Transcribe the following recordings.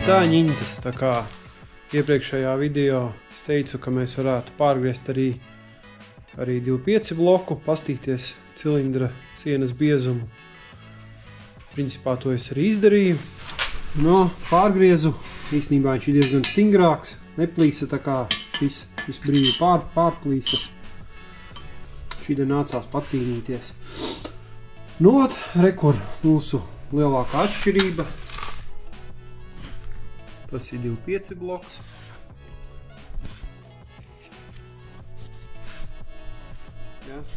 Tā ņiņcas, tā kā iepriekšējā video es teicu, ka mēs varētu pārgriezt arī 2.5 bloku, pastīties cilindra sienas biezumu. Principā to es arī izdarīju. Pārgriezu, īstenībā viņš ir diezgan stingrāks, neplīsa, tā kā šis brīvi pārplīsa. Šī nācās pacīnīties. Rekur mūsu lielākā atšķirība. Tas ir 2.5 bloks.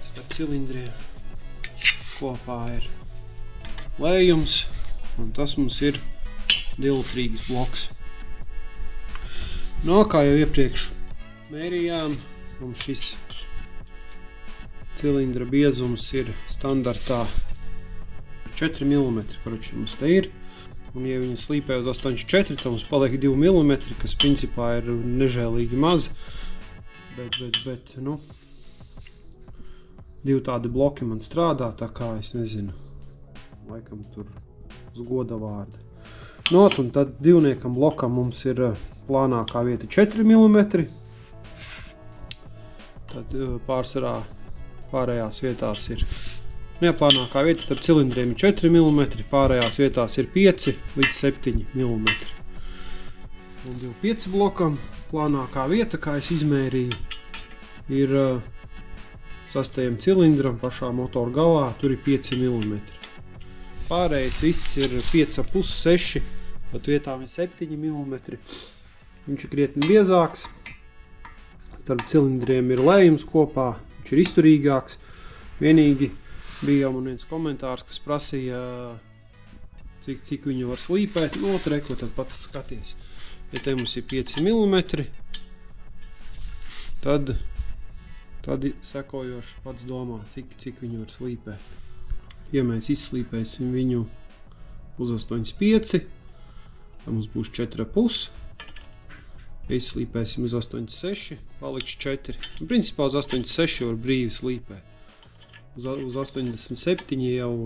Starp cilindriem kopā ir lējums, un tas mums ir 2-litrīgs bloks. Kā jau iepriekš mērījām, mums šis cilindra biezums ir standartā 4 mm, koroči mums te ir. Un, ja viņi slīpē uz 8,4, tad mums paliek 2 mm, kas principā ir nežēlīgi maz. Bet, divi tādi bloki man strādā, tā kā es nezinu, laikam tur uz goda vārda. Un tad divniekam blokam mums ir plānākā vieta 4 mm. Tad pārsvarā pārējās vietās ir neplānākā vieta starp cilindriem ir 4 mm, pārējās vietās ir 5 līdz 7 mm. Un 2.5 blokam plānākā vieta, kā es izmērīju, ir 6. cilindram pašā motora galā, tur ir 5 mm. Pārējais viss ir 5,5, 6, pat vietām ir 7 mm. Viņš ir krietni biezāks, starp cilindriem ir lējums kopā, viņš ir izturīgāks. Vienīgi bija man viens komentārs, kas prasīja, cik viņu var slīpēt. Reko, tad pats skaties. Ja te mums ir 5 mm, tad sekojoši pats domā, cik viņu var slīpēt. Ja mēs izslīpēsim viņu uz 8,5, tad mums būs 4,5. Ja izslīpēsim uz 8,6, paliks 4. Principā uz 8,6 var brīvi slīpēt. Uz 87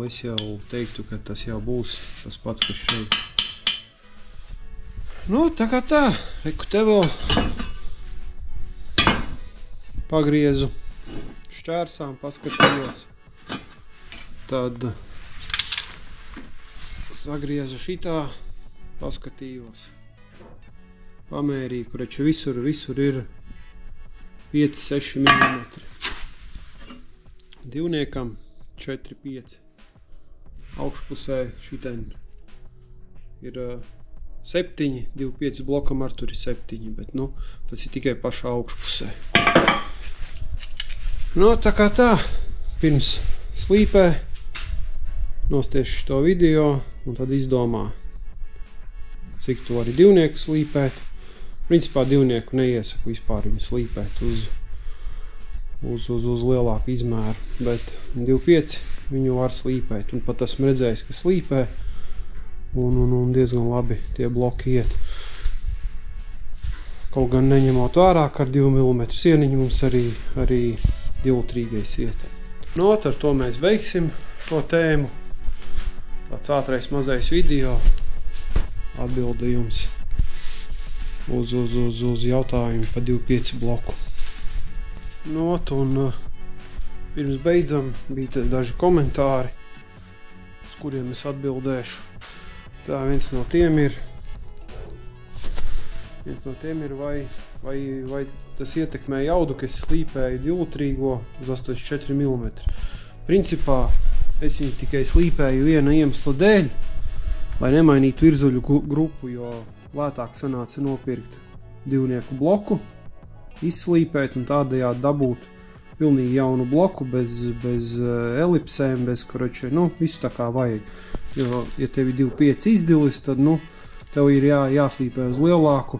es jau teiktu, ka tas jau būs tas pats, kas šeit. Tā kā tā, reku te vēl pagriezu šķērsām, paskatījos. Tad sagriezu šitā, paskatījos. Pamērīju, kureču visur ir 5-6 mm. Divniekam 4-5. Augšpusē šiten ir 7, 2.5 blokam ar tur ir 7, bet tas ir tikai pašā augšpusē. Tā kā tā, pirms slīpē, nostiešu to video un tad izdomā, cik to arī divnieku slīpēt. Principā divnieku neiesaku vispār viņu slīpēt uz lielāku izmēru, bet 2.5 viņu var slīpēt, un pat esmu redzējis, ka slīpē, un diezgan labi tie bloki iet. Kaut gan neņemot vērā, ka ar 2 mm sieniņu mums arī 2-litrīgais iet. Ar to mēs beigsim šo tēmu. Tāds ātrais mazais video atbilda jums uz jautājumu par 2.5 bloku. Un pirms beidzam bija daži komentāri, uz kuriem es atbildēšu. Tā viens no tiem ir, Viens no tiem ir, vai tas ietekmē jaudu, ka es slīpēju 2-litrīgo uz 84 mm. Principā es viņu tikai slīpēju viena iemesla dēļ, lai nemainītu virzuļu grupu, jo lētāk sanāca nopirkt 2-nieku bloku, izslīpēt un tādējādi dabūt pilnīgi jaunu bloku bez elipsēm, bez koročē, visu tā kā vajag. Jo, ja tev ir 2.5 izdilis, tad, tev ir jāslīpē uz lielāku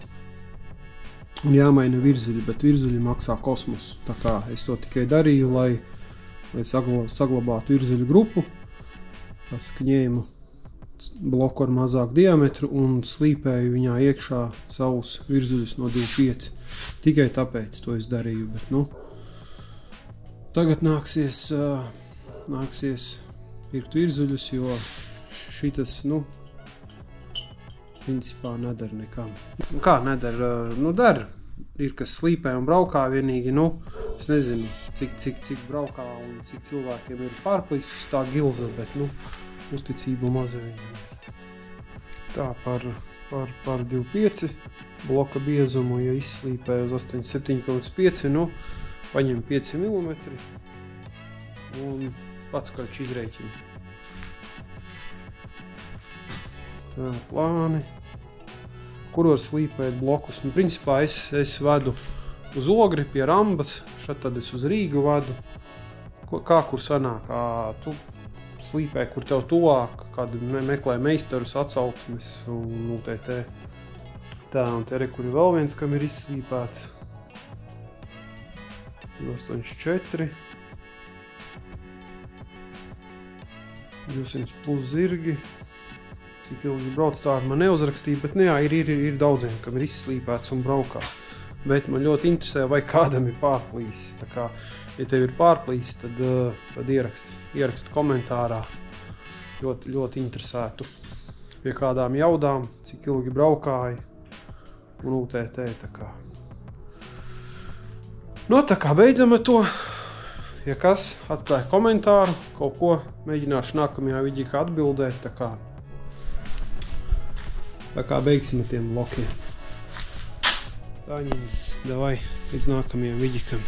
un jāmaina virzuļi, bet virzuļi maksā kosmosu. Tā kā es to tikai darīju, lai saglabātu virzuļu grupu. Pasaka, ņēmu bloku ar mazāku diametru un slīpēju viņā iekšā savus virzuļus no 2.5. Tikai tāpēc to es darīju, bet, tagad nāksies pirkt virzuļus, jo šitas, principā nedara nekam. Kā nedara? Dara. Ir, kas slīpē un braukā vienīgi, es nezinu, cik braukā un cik cilvēkiem ir pārplīsus tā gilza, bet, uzticību maza viņam. Tā, par 2.5 bloka biezumu, ja izslīpē uz 87,5, paņem 5 mm un pats karč izrēķina. Tā, plāni, kur var slīpēt blokus. Principā es vedu uz Ogri pie Rambas, šad tad es uz Rīgu vedu. Kā kur sanāk, tu slīpē, kur tev tuvāk, kādu meklē meistarus, atsauksmes un UTT. Tā, un te kur ir vēl viens, kam ir izslīpēts. 84. 200 plus zirgi. Cik ilgi brauc, tā man neuzrakstīja, bet ir daudziem, kam ir izslīpēts un braukā. Bet man ļoti interesē, vai kādam ir pārplīsis. Tā kā, ja tev ir pārplīsis, tad ieraksti komentārā. Ļoti interesētu pie kādām jaudām, cik ilgi braukāja un UTT. Tā kā beidzam ar to. Ja kas, atklāja komentāru, kaut ko mēģināšu nākamajā vidīkā atbildēt. Tā kā beigsim ar tiem blokiem. Tāņiņas, davai, līdz nākamajam vidikam.